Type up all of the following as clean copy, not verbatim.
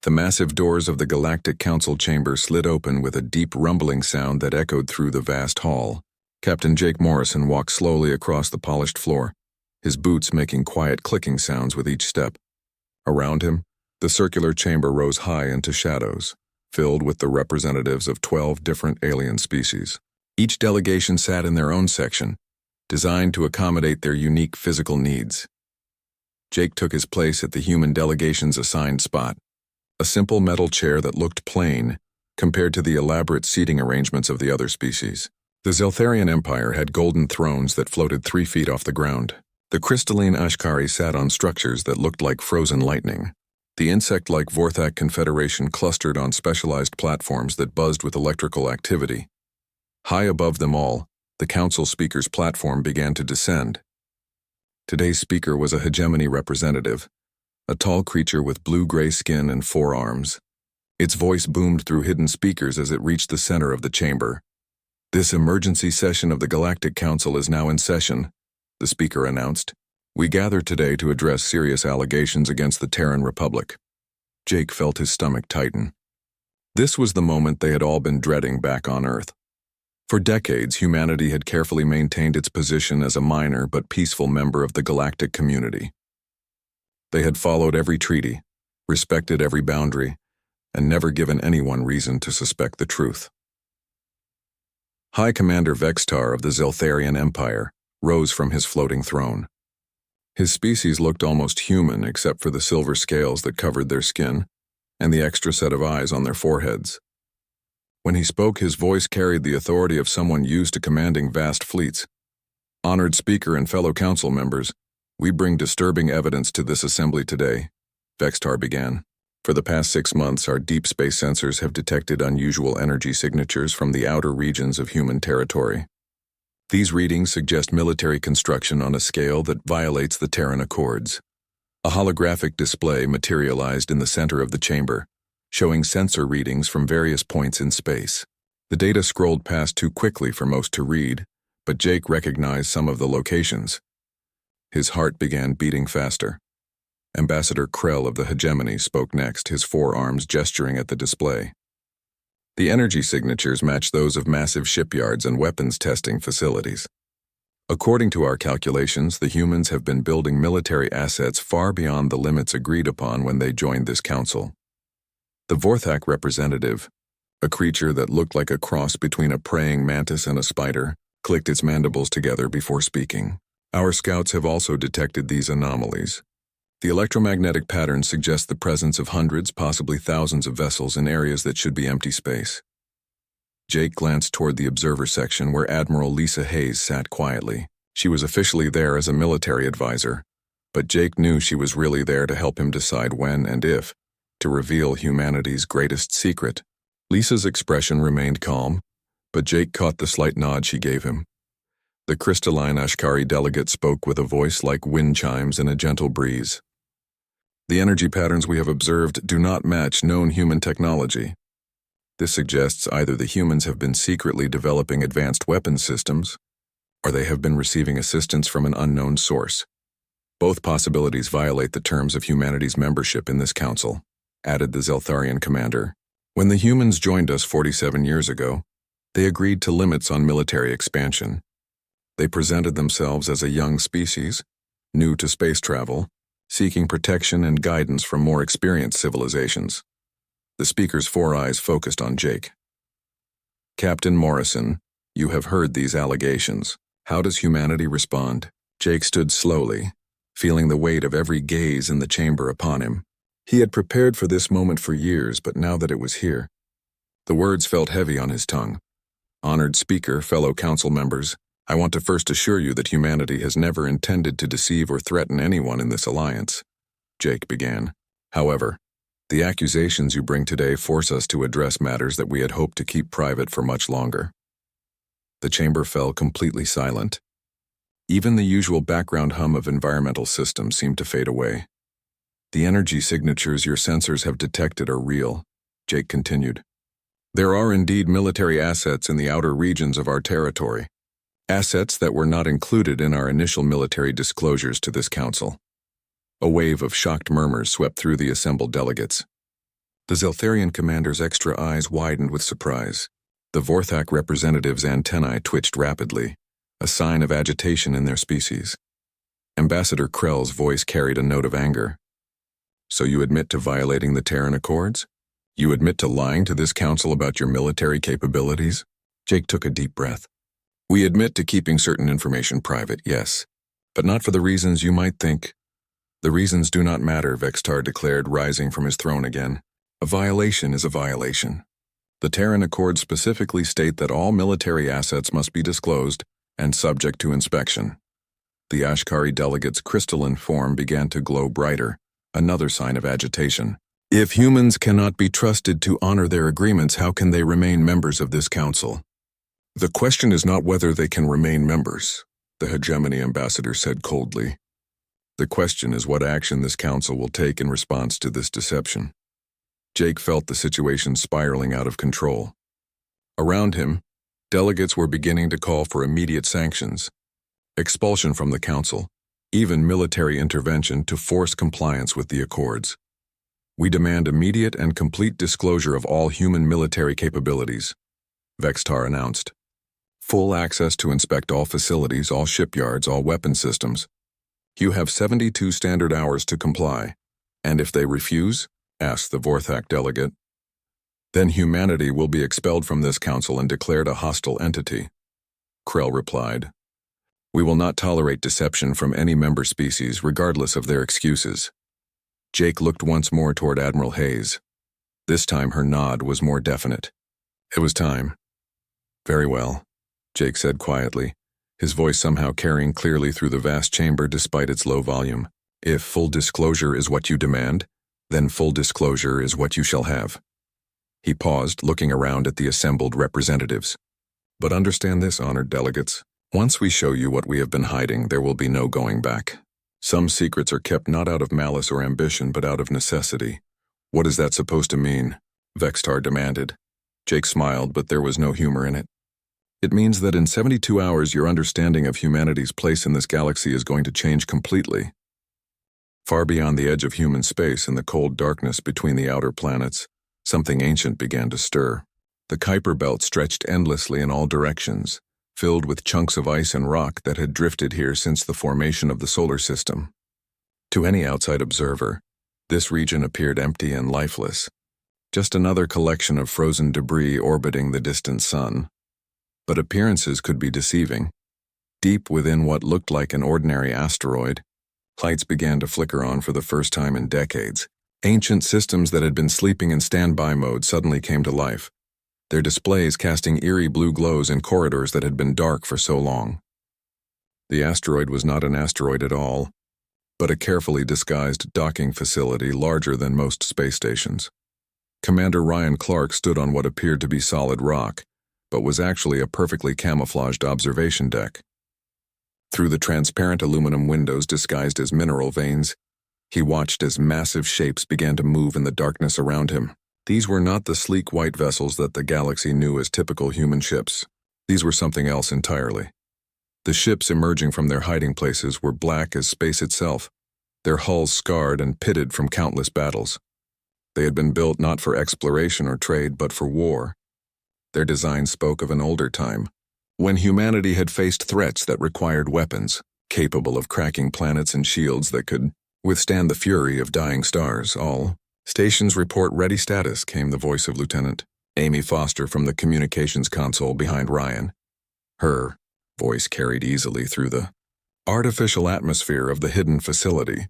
The massive doors of the Galactic Council chamber slid open with a deep rumbling sound that echoed through the vast hall. Captain Jake Morrison walked slowly across the polished floor, his boots making quiet clicking sounds with each step. Around him, the circular chamber rose high into shadows, filled with the representatives of 12 different alien species. Each delegation sat in their own section, designed to accommodate their unique physical needs. Jake took his place at the human delegation's assigned spot, a simple metal chair that looked plain compared to the elaborate seating arrangements of the other species. The Zeltharian Empire had golden thrones that floated 3 feet off the ground. The crystalline Ashkari sat on structures that looked like frozen lightning. The insect-like Vorthak Confederation clustered on specialized platforms that buzzed with electrical activity. High above them all, the council speaker's platform began to descend. Today's speaker was a hegemony representative, a tall creature with blue-gray skin and 4 arms. Its voice boomed through hidden speakers as it reached the center of the chamber. "This emergency session of the Galactic Council is now in session," the speaker announced. "We gather today to address serious allegations against the Terran Republic." Jake felt his stomach tighten. This was the moment they had all been dreading back on Earth. For decades, humanity had carefully maintained its position as a minor but peaceful member of the galactic community. They had followed every treaty, respected every boundary, and never given anyone reason to suspect the truth. High Commander Vextar of the Zeltharian Empire rose from his floating throne. His species looked almost human except for the silver scales that covered their skin and the extra set of eyes on their foreheads. When he spoke, his voice carried the authority of someone used to commanding vast fleets. "Honored Speaker and fellow council members, we bring disturbing evidence to this assembly today," Vextar began. "For the past 6 months, our deep space sensors have detected unusual energy signatures from the outer regions of human territory. These readings suggest military construction on a scale that violates the Terran Accords." A holographic display materialized in the center of the chamber, showing sensor readings from various points in space. The data scrolled past too quickly for most to read, but Jake recognized some of the locations. His heart began beating faster. Ambassador Krell of the Hegemony spoke next, his 4 arms gesturing at the display. The energy signatures match those of massive shipyards and weapons testing facilities. "According to our calculations, the humans have been building military assets far beyond the limits agreed upon when they joined this council." The Vorthak representative, a creature that looked like a cross between a praying mantis and a spider, clicked its mandibles together before speaking. "Our scouts have also detected these anomalies. The electromagnetic patterns suggest the presence of hundreds, possibly thousands of vessels in areas that should be empty space." Jake glanced toward the observer section where Admiral Lisa Hayes sat quietly. She was officially there as a military advisor, but Jake knew she was really there to help him decide when and if to reveal humanity's greatest secret. Lisa's expression remained calm, but Jake caught the slight nod she gave him. The crystalline Ashkari delegate spoke with a voice like wind chimes in a gentle breeze. "The energy patterns we have observed do not match known human technology. This suggests either the humans have been secretly developing advanced weapons systems, or they have been receiving assistance from an unknown source. Both possibilities violate the terms of humanity's membership in this council," added the Zeltharian commander. "When the humans joined us 47 years ago, they agreed to limits on military expansion. They presented themselves as a young species, new to space travel, seeking protection and guidance from more experienced civilizations." The speaker's 4 eyes focused on Jake. "Captain Morrison, you have heard these allegations. How does humanity respond?" Jake stood slowly, feeling the weight of every gaze in the chamber upon him. He had prepared for this moment for years, but now that it was here, the words felt heavy on his tongue. "Honored Speaker, fellow council members, I want to first assure you that humanity has never intended to deceive or threaten anyone in this alliance," Jake began. "However, the accusations you bring today force us to address matters that we had hoped to keep private for much longer." The chamber fell completely silent. Even the usual background hum of environmental systems seemed to fade away. "The energy signatures your sensors have detected are real," Jake continued. "There are indeed military assets in the outer regions of our territory. Assets that were not included in our initial military disclosures to this council." A wave of shocked murmurs swept through the assembled delegates. The Zeltharian commander's extra eyes widened with surprise. The Vorthak representative's antennae twitched rapidly, a sign of agitation in their species. Ambassador Krell's voice carried a note of anger. So you admit to violating the Terran Accords? You admit to lying to this council about your military capabilities? Jake took a deep breath. We admit to keeping certain information private, yes, but not for the reasons you might think. The reasons do not matter, Vextar declared, rising from his throne again. A violation is a violation. The Terran Accords specifically state that all military assets must be disclosed and subject to inspection. The Ashkari delegate's crystalline form began to glow brighter, another sign of agitation. If humans cannot be trusted to honor their agreements, how can they remain members of this council? The question is not whether they can remain members, the hegemony ambassador said coldly. The question is what action this council will take in response to this deception. Jake felt the situation spiraling out of control. Around him, delegates were beginning to call for immediate sanctions, expulsion from the council, even military intervention to force compliance with the accords. We demand immediate and complete disclosure of all human military capabilities, Vextar announced. Full access to inspect all facilities, all shipyards, all weapon systems. You have 72 standard hours to comply, and if they refuse, asked the Vorthak delegate, then humanity will be expelled from this council and declared a hostile entity. Krell replied, We will not tolerate deception from any member species, regardless of their excuses. Jake looked once more toward Admiral Hayes. This time her nod was more definite. It was time. Very well, Jake said quietly, his voice somehow carrying clearly through the vast chamber despite its low volume. If full disclosure is what you demand, then full disclosure is what you shall have. He paused, looking around at the assembled representatives. But understand this, honored delegates. Once we show you what we have been hiding, there will be no going back. Some secrets are kept not out of malice or ambition, but out of necessity. What is that supposed to mean? Vextar demanded. Jake smiled, but there was no humor in it. It means that in 72 hours your understanding of humanity's place in this galaxy is going to change completely. Far beyond the edge of human space, in the cold darkness between the outer planets, something ancient began to stir. The Kuiper Belt stretched endlessly in all directions, filled with chunks of ice and rock that had drifted here since the formation of the solar system. To any outside observer, this region appeared empty and lifeless, just another collection of frozen debris orbiting the distant sun. But appearances could be deceiving. Deep within what looked like an ordinary asteroid, lights began to flicker on for the first time in decades. Ancient systems that had been sleeping in standby mode suddenly came to life, their displays casting eerie blue glows in corridors that had been dark for so long. The asteroid was not an asteroid at all, but a carefully disguised docking facility larger than most space stations. Commander Ryan Clark stood on what appeared to be solid rock, but was actually a perfectly camouflaged observation deck. Through the transparent aluminum windows disguised as mineral veins, he watched as massive shapes began to move in the darkness around him. These were not the sleek white vessels that the galaxy knew as typical human ships. These were something else entirely. The ships emerging from their hiding places were black as space itself, their hulls scarred and pitted from countless battles. They had been built not for exploration or trade, but for war. Their design spoke of an older time, when humanity had faced threats that required weapons, capable of cracking planets and shields that could withstand the fury of dying stars. All stations report ready status, came the voice of Lieutenant Amy Foster from the communications console behind Ryan. Her voice carried easily through the artificial atmosphere of the hidden facility,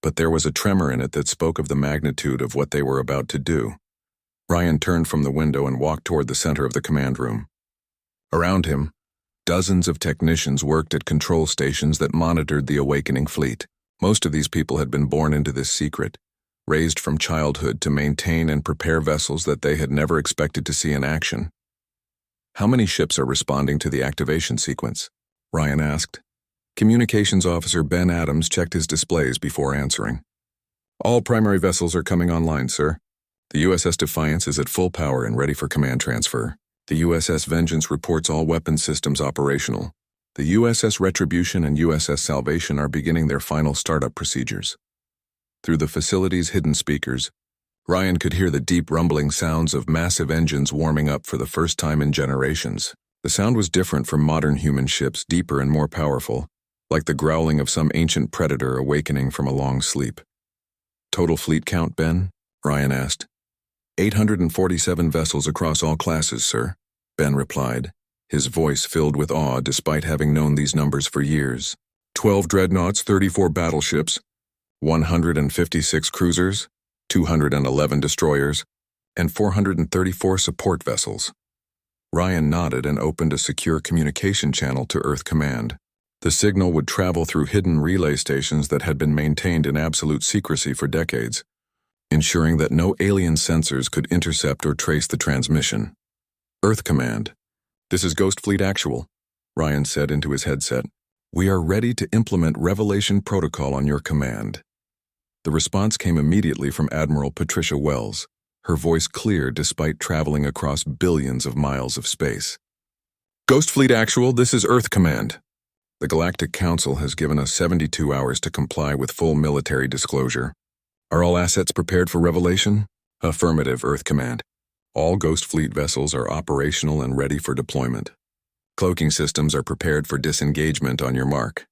but there was a tremor in it that spoke of the magnitude of what they were about to do. Ryan turned from the window and walked toward the center of the command room. Around him, dozens of technicians worked at control stations that monitored the awakening fleet. Most of these people had been born into this secret, raised from childhood to maintain and prepare vessels that they had never expected to see in action. How many ships are responding to the activation sequence? Ryan asked. Communications Officer Ben Adams checked his displays before answering. All primary vessels are coming online, sir. The USS Defiance is at full power and ready for command transfer. The USS Vengeance reports all weapon systems operational. The USS Retribution and USS Salvation are beginning their final startup procedures. Through the facility's hidden speakers, Ryan could hear the deep rumbling sounds of massive engines warming up for the first time in generations. The sound was different from modern human ships, deeper and more powerful, like the growling of some ancient predator awakening from a long sleep. Total fleet count, Ben? Ryan asked. 847 vessels across all classes, sir, Ben replied, his voice filled with awe despite having known these numbers for years. 12 dreadnoughts, 34 battleships, 156 cruisers, 211 destroyers, and 434 support vessels. Ryan nodded and opened a secure communication channel to Earth Command. The signal would travel through hidden relay stations that had been maintained in absolute secrecy for decades, ensuring that no alien sensors could intercept or trace the transmission. Earth Command. This is Ghost Fleet Actual, Ryan said into his headset. We are ready to implement Revelation Protocol on your command. The response came immediately from Admiral Patricia Wells, her voice clear despite traveling across billions of miles of space. Ghost Fleet Actual, this is Earth Command. The Galactic Council has given us 72 hours to comply with full military disclosure. Are all assets prepared for revelation? Affirmative, Earth Command. All Ghost Fleet vessels are operational and ready for deployment. Cloaking systems are prepared for disengagement on your mark.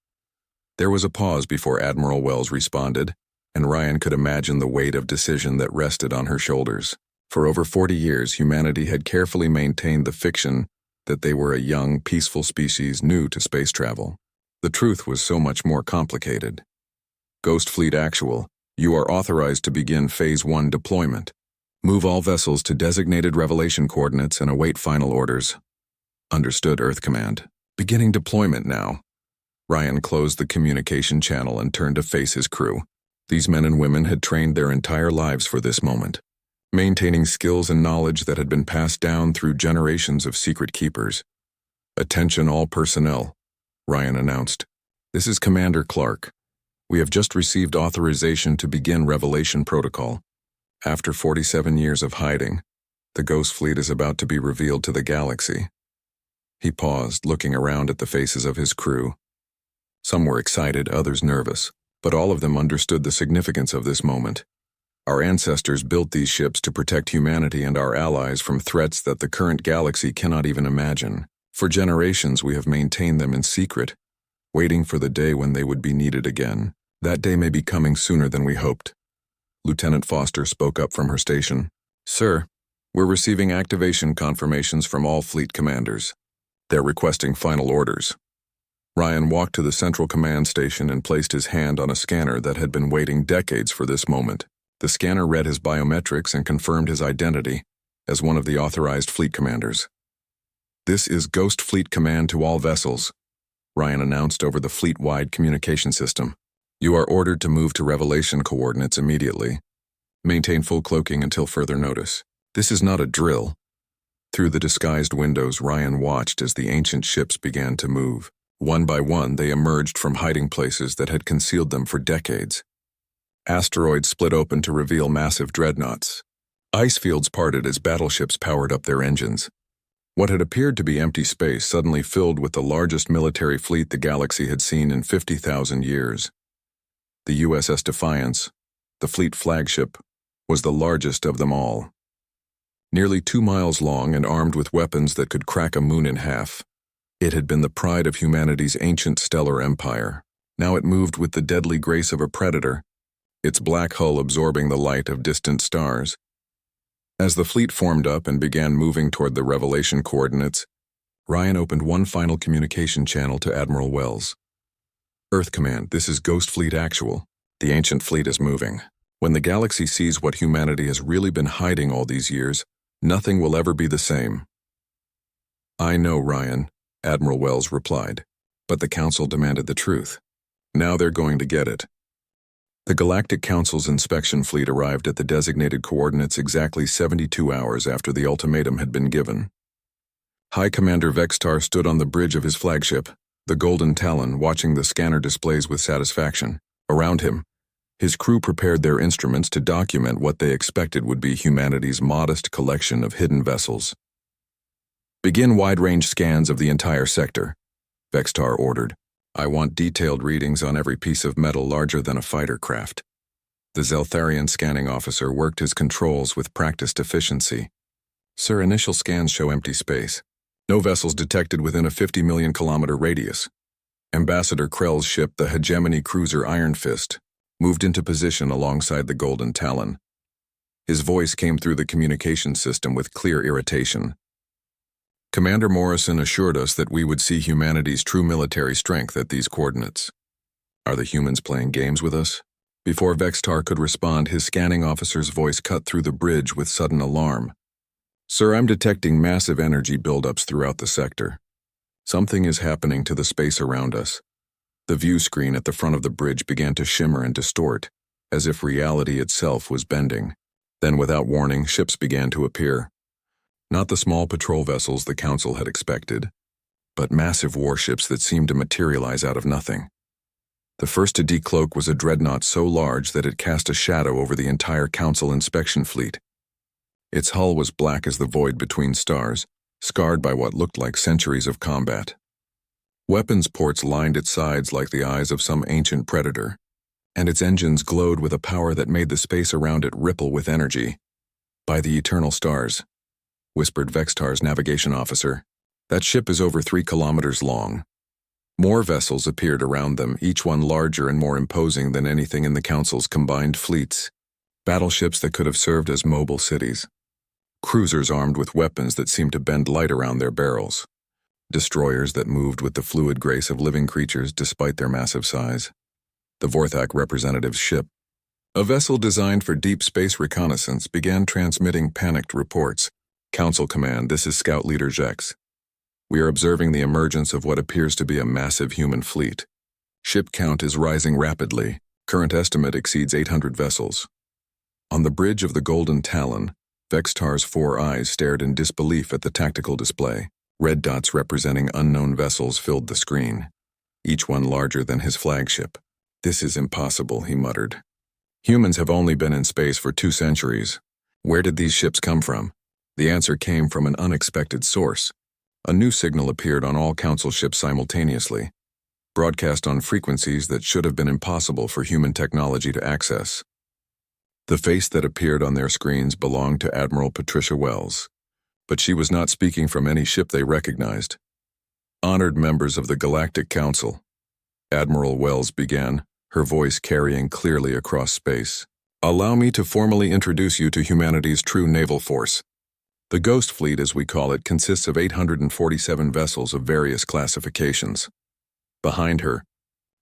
There was a pause before Admiral Wells responded, and Ryan could imagine the weight of decision that rested on her shoulders. For over 40 years, humanity had carefully maintained the fiction that they were a young, peaceful species new to space travel. The truth was so much more complicated. Ghost Fleet Actual, you are authorized to begin Phase 1 deployment. Move all vessels to designated revelation coordinates and await final orders. Understood, Earth Command. Beginning deployment now. Ryan closed the communication channel and turned to face his crew. These men and women had trained their entire lives for this moment, maintaining skills and knowledge that had been passed down through generations of secret keepers. Attention all personnel, Ryan announced. This is Commander Clark. We have just received authorization to begin Revelation Protocol. After 47 years of hiding, the Ghost Fleet is about to be revealed to the galaxy. He paused, looking around at the faces of his crew. Some were excited, others nervous, but all of them understood the significance of this moment. Our ancestors built these ships to protect humanity and our allies from threats that the current galaxy cannot even imagine. For generations, we have maintained them in secret, waiting for the day when they would be needed again. That day may be coming sooner than we hoped. Lieutenant Foster spoke up from her station. Sir, we're receiving activation confirmations from all fleet commanders. They're requesting final orders. Ryan walked to the central command station and placed his hand on a scanner that had been waiting decades for this moment. The scanner read his biometrics and confirmed his identity as one of the authorized fleet commanders. This is Ghost Fleet Command to all vessels, Ryan announced over the fleet-wide communication system. You are ordered to move to Revelation coordinates immediately. Maintain full cloaking until further notice. This is not a drill. Through the disguised windows, Ryan watched as the ancient ships began to move. One by one, they emerged from hiding places that had concealed them for decades. Asteroids split open to reveal massive dreadnoughts. Ice fields parted as battleships powered up their engines. What had appeared to be empty space suddenly filled with the largest military fleet the galaxy had seen in 50,000 years. The USS Defiance, the fleet flagship, was the largest of them all. Nearly 2 miles long and armed with weapons that could crack a moon in half, it had been the pride of humanity's ancient stellar empire. Now it moved with the deadly grace of a predator, its black hull absorbing the light of distant stars. As the fleet formed up and began moving toward the Revelation coordinates, Ryan opened one final communication channel to Admiral Wells. Earth Command, this is Ghost Fleet Actual. The ancient fleet is moving. When the galaxy sees what humanity has really been hiding all these years, nothing will ever be the same. I know, Ryan, Admiral Wells replied, but the Council demanded the truth. Now they're going to get it. The Galactic Council's inspection fleet arrived at the designated coordinates exactly 72 hours after the ultimatum had been given. High Commander Vextar stood on the bridge of his flagship, the Golden Talon, watching the scanner displays with satisfaction. Around him, his crew prepared their instruments to document what they expected would be humanity's modest collection of hidden vessels. Begin wide-range scans of the entire sector, Vextar ordered. I want detailed readings on every piece of metal larger than a fighter craft. The Zeltharian scanning officer worked his controls with practiced efficiency. Sir, initial scans show empty space. No vessels detected within a 50 million kilometer radius. Ambassador Krell's ship, the hegemony cruiser Iron Fist, moved into position alongside the Golden Talon. His voice came through the communication system with clear irritation. Commander Morrison assured us that we would see humanity's true military strength at these coordinates. Are the humans playing games with us? Before Vextar could respond, his scanning officer's voice cut through the bridge with sudden alarm. Sir, I'm detecting massive energy buildups throughout the sector. Something is happening to the space around us. The view screen at the front of the bridge began to shimmer and distort, as if reality itself was bending. Then, without warning, ships began to appear. Not the small patrol vessels the Council had expected, but massive warships that seemed to materialize out of nothing. The first to decloak was a dreadnought so large that it cast a shadow over the entire Council inspection fleet. Its hull was black as the void between stars, scarred by what looked like centuries of combat. Weapons ports lined its sides like the eyes of some ancient predator, and its engines glowed with a power that made the space around it ripple with energy. By the eternal stars, whispered Vextar's navigation officer, that ship is over 3 kilometers long. More vessels appeared around them, each one larger and more imposing than anything in the Council's combined fleets. Battleships that could have served as mobile cities. Cruisers armed with weapons that seemed to bend light around their barrels. Destroyers that moved with the fluid grace of living creatures despite their massive size. The Vorthak representative's ship, a vessel designed for deep space reconnaissance, began transmitting panicked reports. Council Command, this is Scout Leader Jex. We are observing the emergence of what appears to be a massive human fleet. Ship count is rising rapidly. Current estimate exceeds 800 vessels. On the bridge of the Golden Talon, Vextar's 4 eyes stared in disbelief at the tactical display. Red dots representing unknown vessels filled the screen, each one larger than his flagship. This is impossible, he muttered. Humans have only been in space for 2 centuries. Where did these ships come from? The answer came from an unexpected source. A new signal appeared on all Council ships simultaneously, broadcast on frequencies that should have been impossible for human technology to access. The face that appeared on their screens belonged to Admiral Patricia Wells, but she was not speaking from any ship they recognized. Honored members of the Galactic Council, Admiral Wells began, her voice carrying clearly across space. Allow me to formally introduce you to humanity's true naval force. The Ghost Fleet, as we call it, consists of 847 vessels of various classifications. Behind her,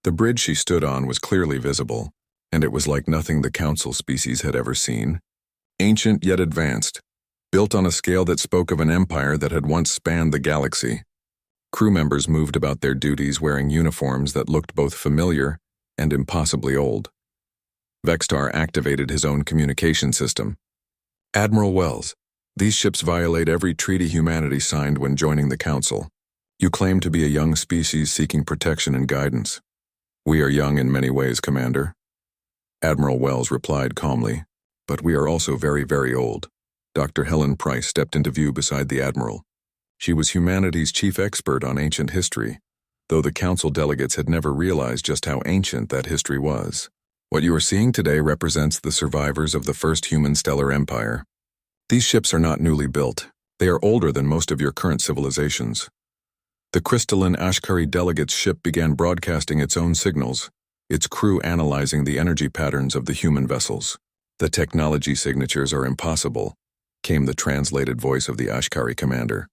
the bridge she stood on was clearly visible, and it was like nothing the Council species had ever seen. Ancient yet advanced, built on a scale that spoke of an empire that had once spanned the galaxy. Crew members moved about their duties wearing uniforms that looked both familiar and impossibly old. Vextar activated his own communication system. Admiral Wells, these ships violate every treaty humanity signed when joining the Council. You claim to be a young species seeking protection and guidance. We are young in many ways, Commander. Admiral Wells replied calmly, but we are also very, very old. Dr. Helen Price stepped into view beside the Admiral. She was humanity's chief expert on ancient history, though the Council delegates had never realized just how ancient that history was. What you are seeing today represents the survivors of the first human stellar empire. These ships are not newly built. They are older than most of your current civilizations. The crystalline Ashkari delegate's ship began broadcasting its own signals, its crew analyzing the energy patterns of the human vessels. The technology signatures are impossible, came the translated voice of the Ashkari commander.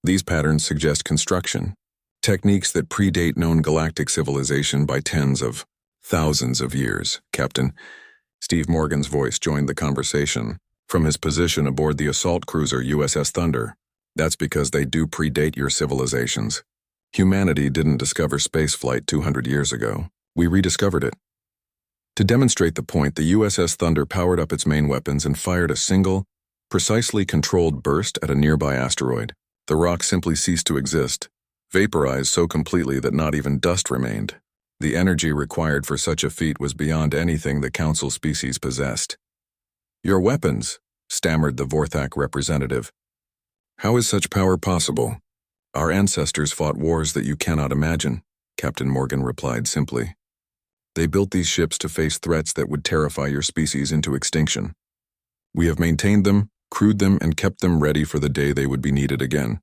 These patterns suggest construction, techniques that predate known galactic civilization by tens of thousands of years. Captain Steve Morgan's voice joined the conversation from his position aboard the assault cruiser USS Thunder. That's because they do predate your civilizations. Humanity didn't discover spaceflight 200 years ago. We rediscovered it. To demonstrate the point, the USS Thunder powered up its main weapons and fired a single, precisely controlled burst at a nearby asteroid. The rock simply ceased to exist, vaporized so completely that not even dust remained. The energy required for such a feat was beyond anything the Council species possessed. Your weapons, stammered the Vorthak representative. How is such power possible? Our ancestors fought wars that you cannot imagine, Captain Morgan replied simply. They built these ships to face threats that would terrify your species into extinction. We have maintained them, crewed them, and kept them ready for the day they would be needed again."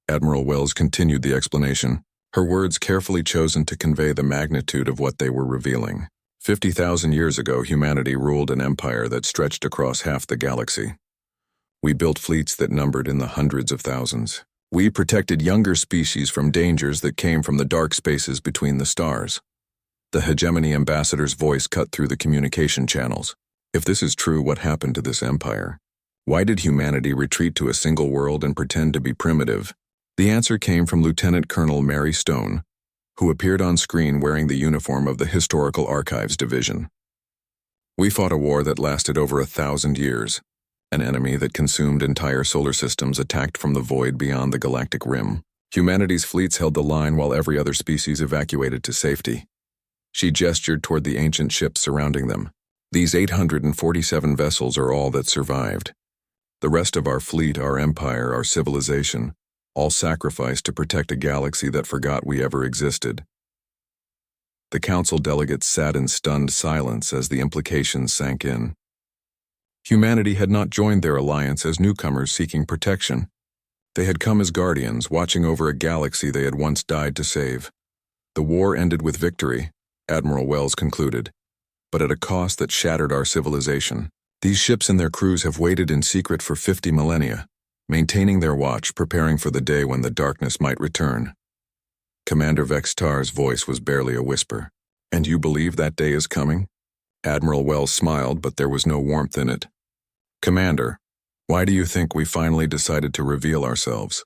Admiral Wells continued the explanation, her words carefully chosen to convey the magnitude of what they were revealing. 50,000 years ago, humanity ruled an empire that stretched across half the galaxy. We built fleets that numbered in the hundreds of thousands. We protected younger species from dangers that came from the dark spaces between the stars. The hegemony ambassador's voice cut through the communication channels. If this is true, what happened to this empire? Why did humanity retreat to a single world and pretend to be primitive? The answer came from Lieutenant Colonel Mary Stone, who appeared on screen wearing the uniform of the Historical Archives Division. "We fought a war that lasted over 1,000 years. An enemy that consumed entire solar systems attacked from the void beyond the galactic rim. Humanity's fleets held the line while every other species evacuated to safety." She gestured toward the ancient ships surrounding them. "These 847 vessels are all that survived. The rest of our fleet, our empire, our civilization, all sacrificed to protect a galaxy that forgot we ever existed." The council delegates sat in stunned silence as the implications sank in. Humanity had not joined their alliance as newcomers seeking protection. They had come as guardians, watching over a galaxy they had once died to save. The war ended with victory, Admiral Wells concluded, but at a cost that shattered our civilization. These ships and their crews have waited in secret for 50 millennia, maintaining their watch, preparing for the day when the darkness might return. Commander Vextar's voice was barely a whisper. "And you believe that day is coming?" Admiral Wells smiled, but there was no warmth in it. "Commander, why do you think we finally decided to reveal ourselves?"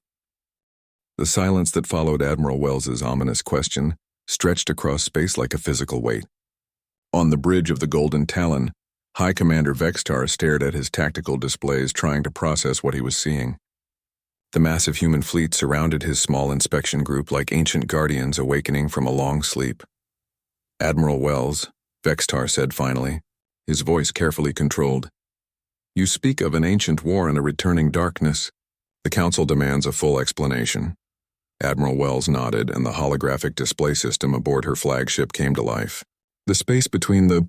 The silence that followed Admiral Wells's ominous question stretched across space like a physical weight. On the bridge of the Golden Talon, High Commander Vextar stared at his tactical displays, trying to process what he was seeing. The massive human fleet surrounded his small inspection group like ancient guardians awakening from a long sleep. "Admiral Wells," Vextar said finally, his voice carefully controlled, "you speak of an ancient war and a returning darkness. The Council demands a full explanation." Admiral Wells nodded, and the holographic display system aboard her flagship came to life. The space between the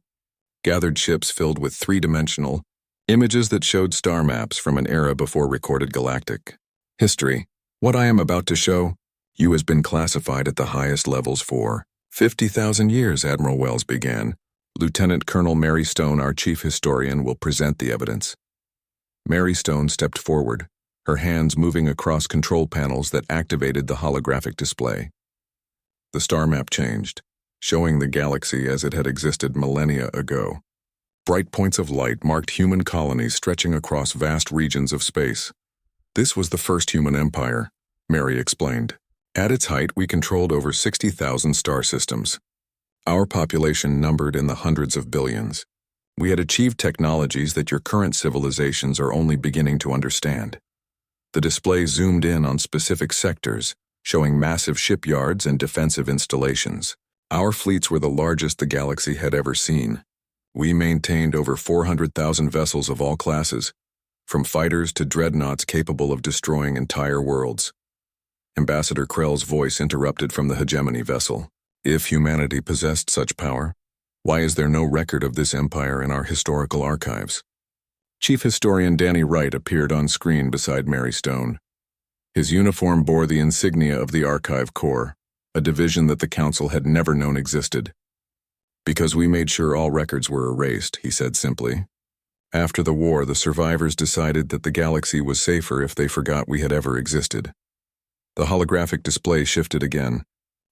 gathered ships filled with three-dimensional images that showed star maps from an era before recorded galactic history. "What I am about to show you has been classified at the highest levels for 50,000 years, Admiral Wells began. Lieutenant Colonel Mary Stone, our chief historian, will present the evidence." Mary Stone stepped forward, her hands moving across control panels that activated the holographic display. The star map changed, showing the galaxy as it had existed millennia ago. Bright points of light marked human colonies stretching across vast regions of space. "This was the first human empire," Mary explained. "At its height, we controlled over 60,000 star systems. Our population numbered in the hundreds of billions. We had achieved technologies that your current civilizations are only beginning to understand." The display zoomed in on specific sectors, showing massive shipyards and defensive installations. Our fleets were the largest the galaxy had ever seen. We maintained over 400,000 vessels of all classes, from fighters to dreadnoughts capable of destroying entire worlds. Ambassador Krell's voice interrupted from the hegemony vessel. "If humanity possessed such power, why is there no record of this empire in our historical archives?" Chief Historian Danny Wright appeared on screen beside Mary Stone. His uniform bore the insignia of the Archive Corps, a division that the Council had never known existed. "Because we made sure all records were erased," he said simply. "After the war, the survivors decided that the galaxy was safer if they forgot we had ever existed." The holographic display shifted again,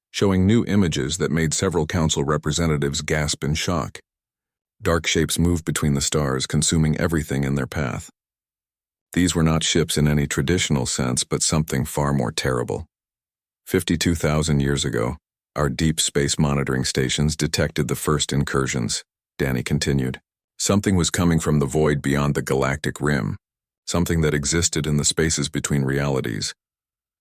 showing new images that made several Council representatives gasp in shock. Dark shapes moved between the stars, consuming everything in their path. These were not ships in any traditional sense, but something far more terrible. 52,000 years ago, our deep space monitoring stations detected the first incursions, Danny continued. Something was coming from the void beyond the galactic rim, something that existed in the spaces between realities.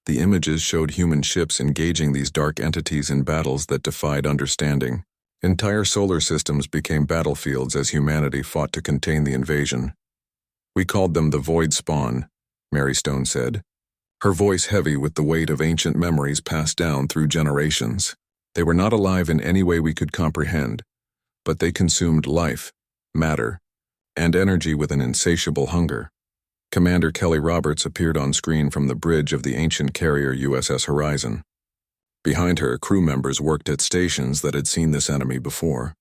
The images showed human ships engaging these dark entities in battles that defied understanding. Entire solar systems became battlefields as humanity fought to contain the invasion. "We called them the Void Spawn," Mary Stone said, her voice heavy with the weight of ancient memories passed down through generations. They were not alive in any way we could comprehend, but they consumed life, matter, and energy with an insatiable hunger. Commander Kelly Roberts appeared on screen from the bridge of the ancient carrier USS Horizon. Behind her, crew members worked at stations that had seen this enemy before.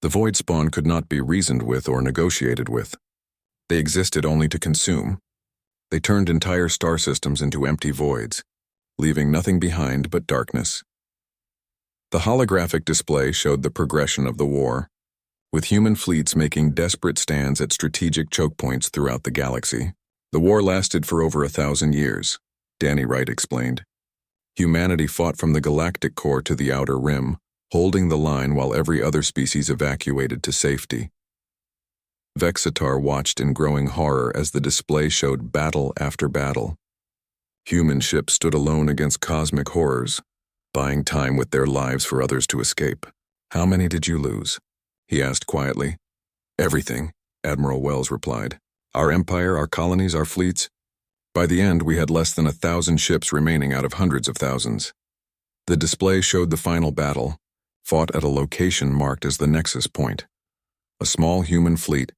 The void spawn could not be reasoned with or negotiated with. They existed only to consume. They turned entire star systems into empty voids, leaving nothing behind but darkness. The holographic display showed the progression of the war, with human fleets making desperate stands at strategic choke points throughout the galaxy. The war lasted for over 1,000 years, Danny Wright explained. Humanity fought from the galactic core to the outer rim, holding the line while every other species evacuated to safety. Vexitar watched in growing horror as the display showed battle after battle. Human ships stood alone against cosmic horrors, buying time with their lives for others to escape. "How many did you lose?" he asked quietly. "Everything," Admiral Wells replied. "Our empire, our colonies, our fleets. By the end, we had less than 1,000 ships remaining out of hundreds of thousands." The display showed the final battle, fought at a location marked as the Nexus Point. A small human fleet,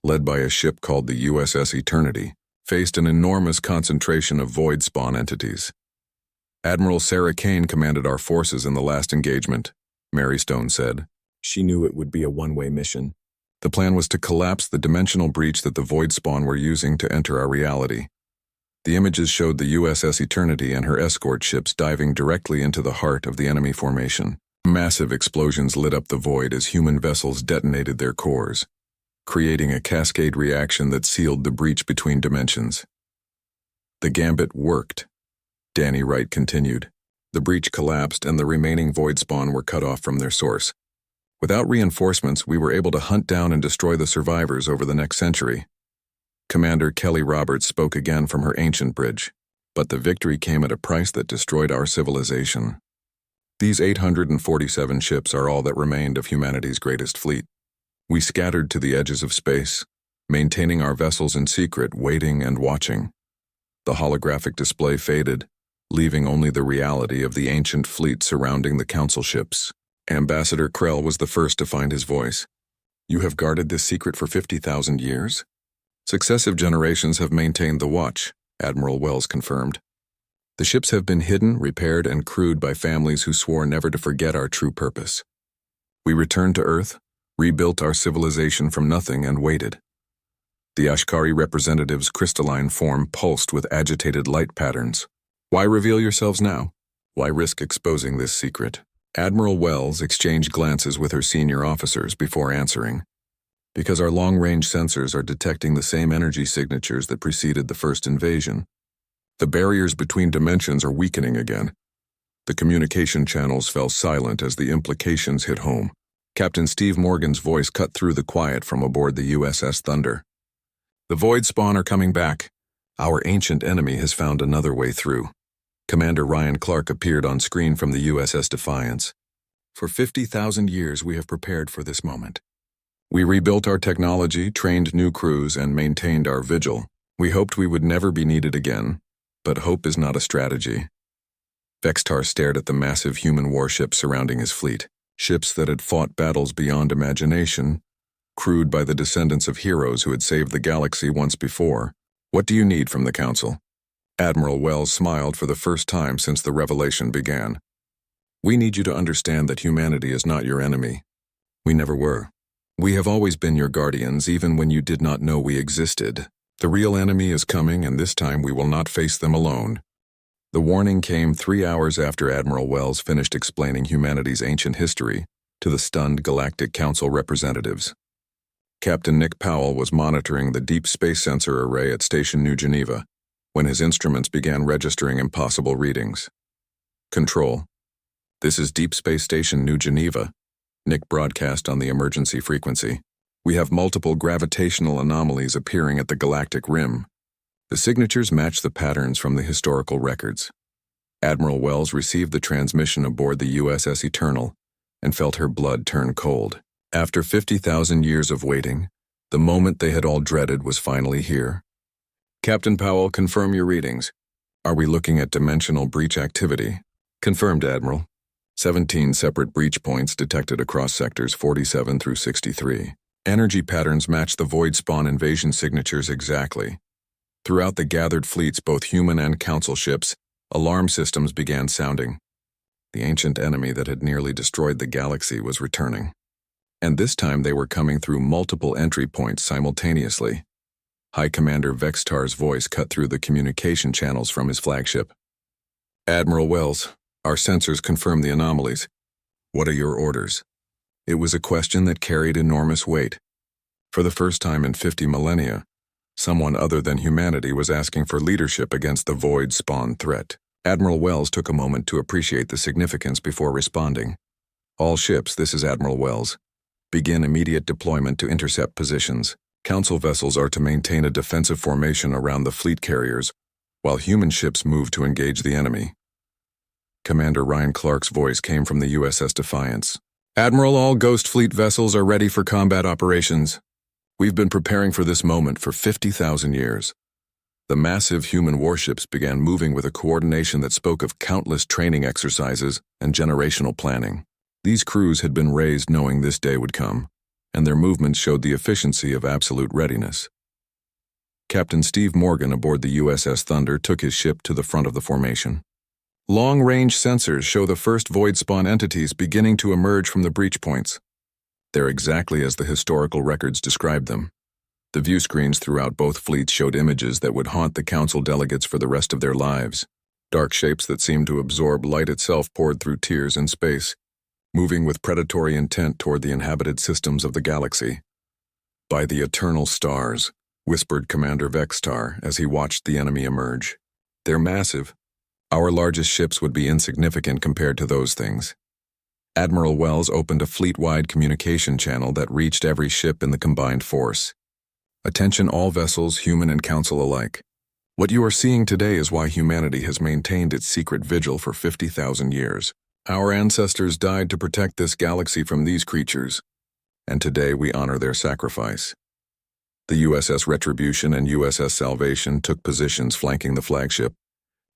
led by a ship called the USS Eternity, faced an enormous concentration of void spawn entities. "Admiral Sarah Kane commanded our forces in the last engagement," Mary Stone said. "She knew it would be a one-way mission. The plan was to collapse the dimensional breach that the void spawn were using to enter our reality." The images showed the USS Eternity and her escort ships diving directly into the heart of the enemy formation. Massive explosions lit up the void as human vessels detonated their cores, creating a cascade reaction that sealed the breach between dimensions. "The gambit worked," Danny Wright continued. "The breach collapsed and the remaining void spawn were cut off from their source. Without reinforcements, we were able to hunt down and destroy the survivors over the next century." Commander Kelly Roberts spoke again from her ancient bridge. "But the victory came at a price that destroyed our civilization. These 847 ships are all that remained of humanity's greatest fleet. We scattered to the edges of space, maintaining our vessels in secret, waiting and watching. The holographic display faded, leaving only the reality of the ancient fleet surrounding the council ships." Ambassador Krell was the first to find his voice. "You have guarded this secret for 50,000 years?" "Successive generations have maintained the watch," Admiral Wells confirmed. "The ships have been hidden, repaired, and crewed by families who swore never to forget our true purpose. We returned to Earth, rebuilt our civilization from nothing, and waited." The Ashkari representative's crystalline form pulsed with agitated light patterns. "Why reveal yourselves now? Why risk exposing this secret?" Admiral Wells exchanged glances with her senior officers before answering. "Because our long-range sensors are detecting the same energy signatures that preceded the first invasion. The barriers between dimensions are weakening again." The communication channels fell silent as the implications hit home. Captain Steve Morgan's voice cut through the quiet from aboard the USS Thunder. "The void spawn are coming back. Our ancient enemy has found another way through." Commander Ryan Clark appeared on screen from the USS Defiance. "For 50,000 years we have prepared for this moment. We rebuilt our technology, trained new crews, and maintained our vigil. We hoped we would never be needed again, but hope is not a strategy." Vexitar stared at the massive human warships surrounding his fleet, ships that had fought battles beyond imagination, crewed by the descendants of heroes who had saved the galaxy once before. "What do you need from the Council?" Admiral Wells smiled for the first time since the revelation began. "We need you to understand that humanity is not your enemy. We never were. We have always been your guardians, even when you did not know we existed. The real enemy is coming, and this time we will not face them alone." The warning came 3 hours after Admiral Wells finished explaining humanity's ancient history to the stunned Galactic Council representatives. Captain Nick Powell was monitoring the Deep Space Sensor Array at Station New Geneva when his instruments began registering impossible readings. "Control. This is Deep Space Station New Geneva," Nick broadcast on the emergency frequency. "We have multiple gravitational anomalies appearing at the galactic rim. The signatures match the patterns from the historical records." Admiral Wells received the transmission aboard the USS Eternal and felt her blood turn cold. After 50,000 years of waiting, the moment they had all dreaded was finally here. "Captain Powell, confirm your readings. Are we looking at dimensional breach activity?" "Confirmed, Admiral. 17 separate breach points detected across sectors 47 through 63. Energy patterns match the void spawn invasion signatures exactly. Throughout the gathered fleets, both human and council ships, alarm systems began sounding. The ancient enemy that had nearly destroyed the galaxy was returning. And this time they were coming through multiple entry points simultaneously. High Commander Vextar's voice cut through the communication channels from his flagship. "Admiral Wells, our sensors confirm the anomalies. What are your orders?" It was a question that carried enormous weight. For the first time in 50 millennia, someone other than humanity was asking for leadership against the void spawn threat. Admiral Wells took a moment to appreciate the significance before responding. "All ships, this is Admiral Wells. Begin immediate deployment to intercept positions. Council vessels are to maintain a defensive formation around the fleet carriers, while human ships move to engage the enemy." Commander Ryan Clark's voice came from the USS Defiance. "Admiral, all Ghost Fleet vessels are ready for combat operations. We've been preparing for this moment for 50,000 years." The massive human warships began moving with a coordination that spoke of countless training exercises and generational planning. These crews had been raised knowing this day would come, and their movements showed the efficiency of absolute readiness. Captain Steve Morgan aboard the USS Thunder took his ship to the front of the formation. Long-range sensors show the first void spawn entities beginning to emerge from the breach points. They're exactly as the historical records described them. The view screens throughout both fleets showed images that would haunt the council delegates for the rest of their lives. Dark shapes that seemed to absorb light itself poured through tiers in space, moving with predatory intent toward the inhabited systems of the galaxy. "By the eternal stars," whispered Commander Vextar as he watched the enemy emerge. "They're massive. Our largest ships would be insignificant compared to those things." Admiral Wells opened a fleet-wide communication channel that reached every ship in the combined force. "Attention all vessels, human and council alike. What you are seeing today is why humanity has maintained its secret vigil for 50,000 years. Our ancestors died to protect this galaxy from these creatures, and today we honor their sacrifice." The USS Retribution and USS Salvation took positions flanking the flagship,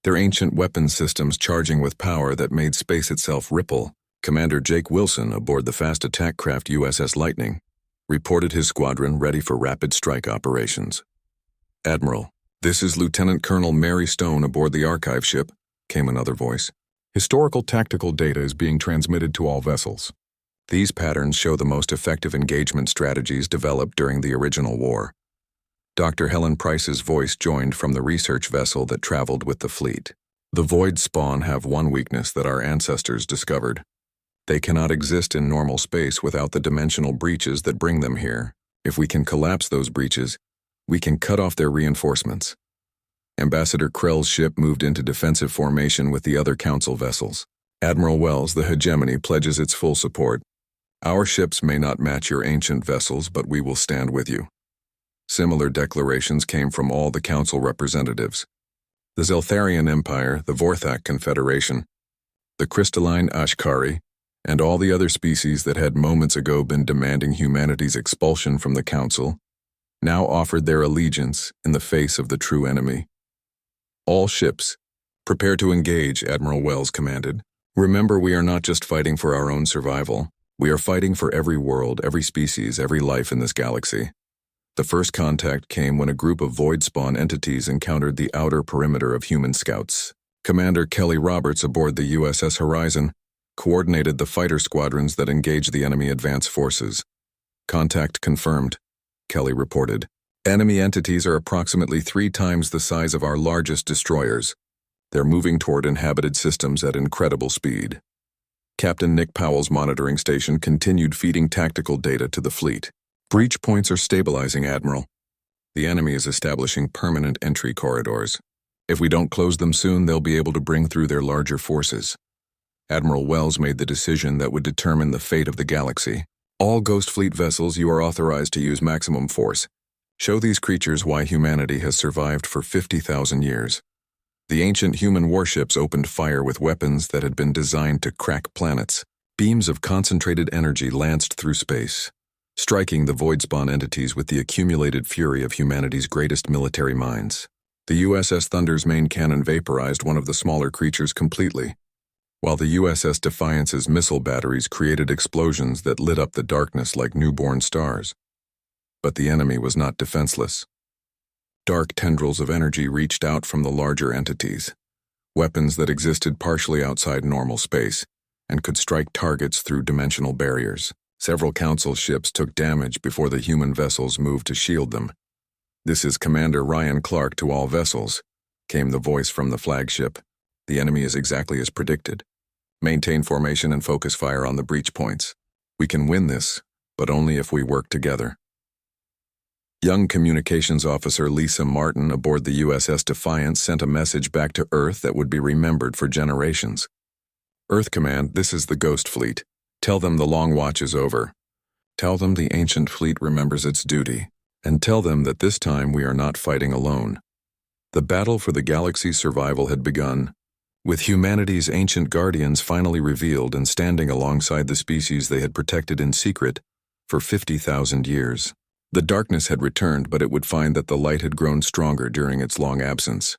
their ancient weapons systems charging with power that made space itself ripple. Commander Jake Wilson aboard the fast attack craft USS Lightning reported his squadron ready for rapid strike operations. "Admiral, this is Lieutenant Colonel Mary Stone aboard the archive ship," came another voice. "Historical tactical data is being transmitted to all vessels. These patterns show the most effective engagement strategies developed during the original war." Dr. Helen Price's voice joined from the research vessel that traveled with the fleet. "The void spawn have one weakness that our ancestors discovered. They cannot exist in normal space without the dimensional breaches that bring them here. If we can collapse those breaches, we can cut off their reinforcements." Ambassador Krell's ship moved into defensive formation with the other council vessels. "Admiral Wells, the hegemony pledges its full support. Our ships may not match your ancient vessels, but we will stand with you." Similar declarations came from all the council representatives. The Zeltharian Empire, the Vorthak Confederation, the crystalline Ashkari, and all the other species that had moments ago been demanding humanity's expulsion from the council, now offered their allegiance in the face of the true enemy. "All ships, prepare to engage," Admiral Wells commanded. "Remember, we are not just fighting for our own survival. We are fighting for every world, every species, every life in this galaxy." The first contact came when a group of void spawn entities encountered the outer perimeter of human scouts. Commander Kelly Roberts aboard the USS Horizon coordinated the fighter squadrons that engaged the enemy advance forces. "Contact confirmed," Kelly reported. "Enemy entities are approximately 3 times the size of our largest destroyers. They're moving toward inhabited systems at incredible speed." Captain Nick Powell's monitoring station continued feeding tactical data to the fleet. "Breach points are stabilizing, Admiral. The enemy is establishing permanent entry corridors. If we don't close them soon, they'll be able to bring through their larger forces." Admiral Wells made the decision that would determine the fate of the galaxy. "All Ghost Fleet vessels, you are authorized to use maximum force. Show these creatures why humanity has survived for 50,000 years." The ancient human warships opened fire with weapons that had been designed to crack planets. Beams of concentrated energy lanced through space, striking the void spawn entities with the accumulated fury of humanity's greatest military minds. The USS Thunder's main cannon vaporized one of the smaller creatures completely. while the USS Defiance's missile batteries created explosions that lit up the darkness like newborn stars. But the enemy was not defenseless. Dark tendrils of energy reached out from the larger entities, weapons that existed partially outside normal space and could strike targets through dimensional barriers. Several Council ships took damage before the human vessels moved to shield them. "This is Commander Ryan Clark to all vessels," came the voice from the flagship. "The enemy is exactly as predicted. Maintain formation and focus fire on the breach points. We can win this, but only if we work together." Young Communications Officer Lisa Martin aboard the USS Defiance sent a message back to Earth that would be remembered for generations. "Earth Command, this is the Ghost Fleet. Tell them the long watch is over. Tell them the ancient fleet remembers its duty. And tell them that this time we are not fighting alone." The battle for the galaxy's survival had begun, with humanity's ancient guardians finally revealed and standing alongside the species they had protected in secret for 50,000 years. The darkness had returned, but it would find that the light had grown stronger during its long absence.